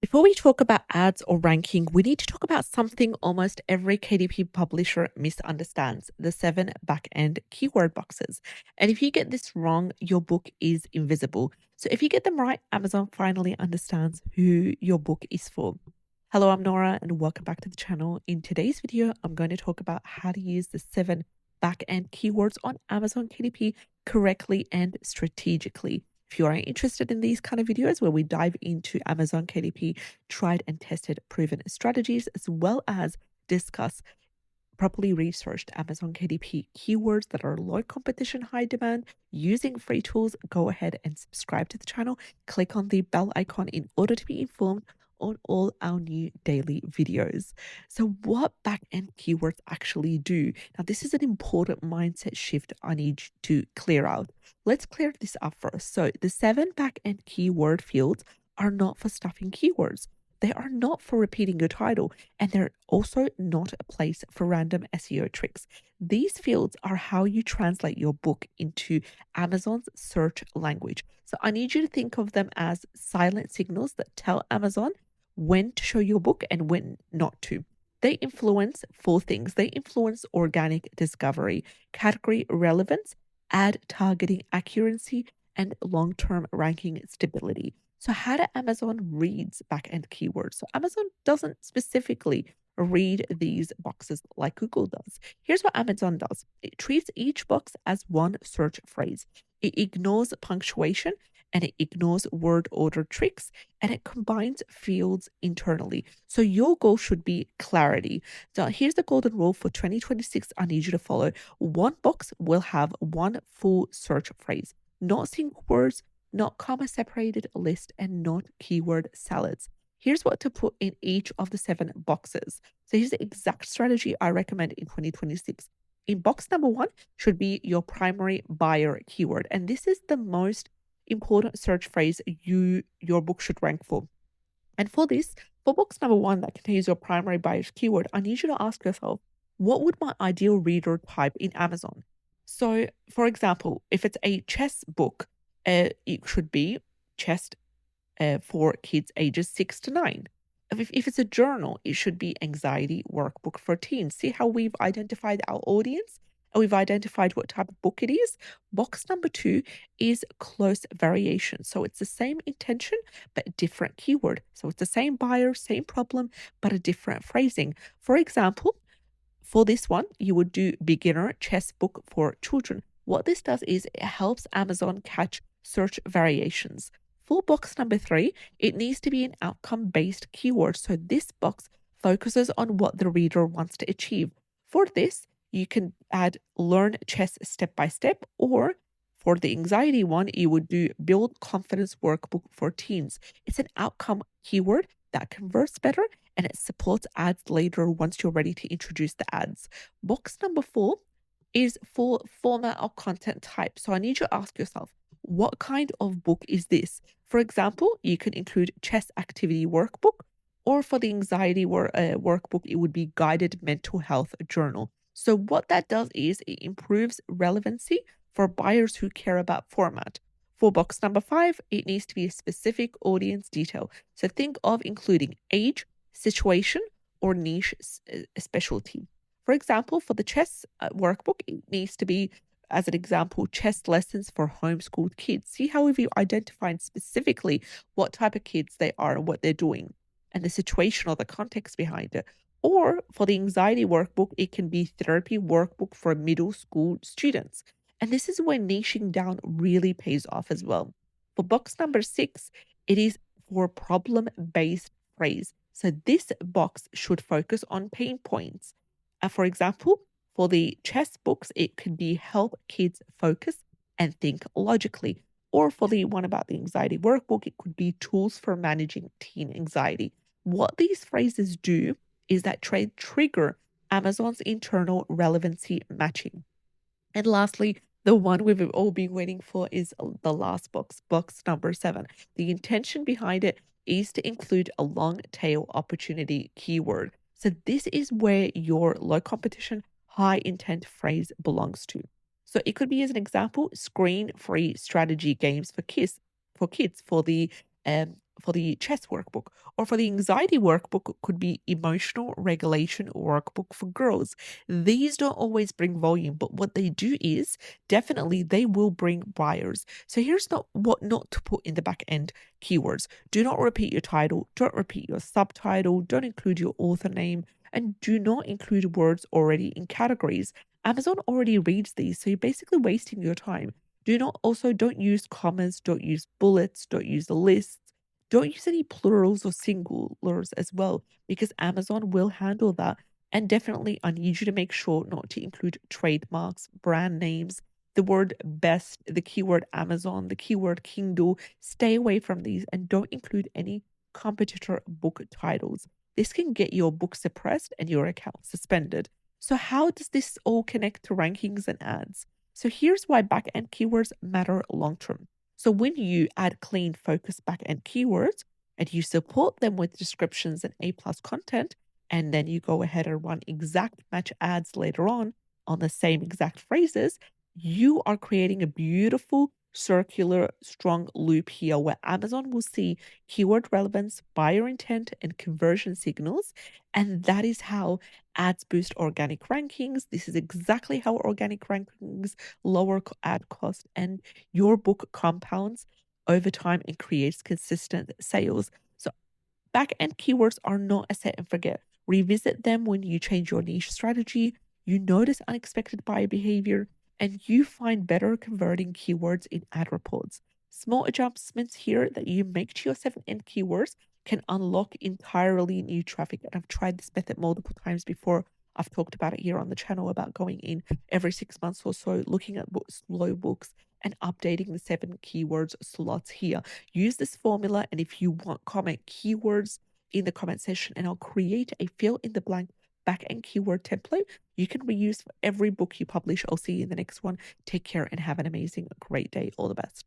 Before we talk about ads or ranking, we need to talk about something almost every KDP publisher misunderstands: the 7 back-end keyword boxes. And if you get this wrong, your book is invisible. So if you get them right, Amazon finally understands who your book is for. Hello, I'm Nora and welcome back to the channel. In today's video, I'm going to talk about how to use the 7 back-end keywords on Amazon KDP correctly and strategically. If you are interested in these kind of videos where we dive into Amazon KDP tried and tested proven strategies, as well as discuss properly researched Amazon KDP keywords that are low competition, high demand, using free tools, go ahead and subscribe to the channel. Click on the bell icon in order to be informed on all our new daily videos. So what back-end keywords actually do? Now, this is an important mindset shift I need to clear out. Let's clear this up first. So the 7 back-end keyword fields are not for stuffing keywords. They are not for repeating your title, and they're also not a place for random SEO tricks. These fields are how you translate your book into Amazon's search language. So I need you to think of them as silent signals that tell Amazon when to show your book and when not to. They influence 4 things. They influence organic discovery, category relevance, ad targeting accuracy, and long-term ranking stability. So how do Amazon reads back-end keywords? So Amazon doesn't specifically read these boxes like Google does. Here's what Amazon does. It treats each box as one search phrase. It ignores punctuation and it ignores word order tricks, and it combines fields internally. So your goal should be clarity. So here's the golden rule for 2026 I need you to follow. One box will have one full search phrase, not single words, not comma separated list, and not keyword salads. Here's what to put in each of the 7 boxes. So here's the exact strategy I recommend in 2026. In box number 1 should be your primary buyer keyword. And this is the most important search phrase your book should rank for. And for this, for box number 1 that contains your primary buyer's keyword, I need you to ask yourself, what would my ideal reader type in Amazon? So, for example, if it's a chess book, it should be chess for kids ages 6 to 9. If it's a journal, it should be anxiety workbook for teens. See how we've identified our audience and we've identified what type of book it is? Box number 2 is close variation. So it's the same intention, but different keyword. So it's the same buyer, same problem, but a different phrasing. For example, for this one, you would do beginner chess book for children. What this does is it helps Amazon catch search variations. For box number 3, it needs to be an outcome-based keyword. So this box focuses on what the reader wants to achieve. For this, you can add learn chess step by step, or for the anxiety one, you would do build confidence workbook for teens. It's an outcome keyword that converts better and it supports ads later once you're ready to introduce the ads. Box number 4 is for format or content type. So I need you to ask yourself, what kind of book is this? For example, you can include chess activity workbook, or for the anxiety workbook, it would be guided mental health journal. So what that does is it improves relevancy for buyers who care about format. For box number 5, it needs to be a specific audience detail. So think of including age, situation, or niche specialty. For example, for the chess workbook, it needs to be, as an example, chess lessons for homeschooled kids. See how we've identified specifically what type of kids they are and what they're doing and the situation or the context behind it. Or for the anxiety workbook, it can be therapy workbook for middle school students. And this is where niching down really pays off as well. For box number 6, it is for problem-based phrase. So this box should focus on pain points. For example, for the chess books, it could be help kids focus and think logically. Or for the one about the anxiety workbook, it could be tools for managing teen anxiety. What these phrases do is that trigger Amazon's internal relevancy matching. And lastly, the one we've all been waiting for is the last box, box number 7. The intention behind it is to include a long tail opportunity keyword. So this is where your low competition, high intent phrase belongs to. So it could be, as an example, screen free strategy games for kids for the for the chess workbook, or for the anxiety workbook, it could be emotional regulation workbook for girls. These don't always bring volume, but what they do is definitely they will bring buyers. So here's not what not to put in the back end keywords. Do not repeat your title, don't repeat your subtitle, don't include your author name, and do not include words already in categories. Amazon already reads these, so you're basically wasting your time. Don't use commas, don't use bullets, don't use lists, don't use any plurals or singulars as well, because Amazon will handle that. And definitely, I need you to make sure not to include trademarks, brand names, the word best, the keyword Amazon, the keyword Kindle. Stay away from these and don't include any competitor book titles. This can get your book suppressed and your account suspended. So, how does this all connect to rankings and ads? So, here's why backend keywords matter long term. So, when you add clean, focused backend keywords and you support them with descriptions and A plus content, and then you go ahead and run exact match ads later on the same exact phrases, you are creating a beautiful circular strong loop here where Amazon will see keyword relevance, buyer intent, and conversion signals. And that is how ads boost organic rankings. This is exactly how organic rankings lower ad cost, and your book compounds over time and creates consistent sales. So back end keywords are not a set and forget. Revisit them when you change your niche strategy, you notice unexpected buyer behavior, and you find better converting keywords in ad reports. Small adjustments here that you make to your 7 end keywords can unlock entirely new traffic. And I've tried this method multiple times before. I've talked about it here on the channel about going in every 6 months or so, looking at books, slow books, and updating the 7 keywords slots here. Use this formula, and if you want, comment keywords in the comment section, and I'll create a fill in the blank back end keyword template you can reuse for every book you publish. I'll see you in the next one. Take care and have an amazing, great day. All the best.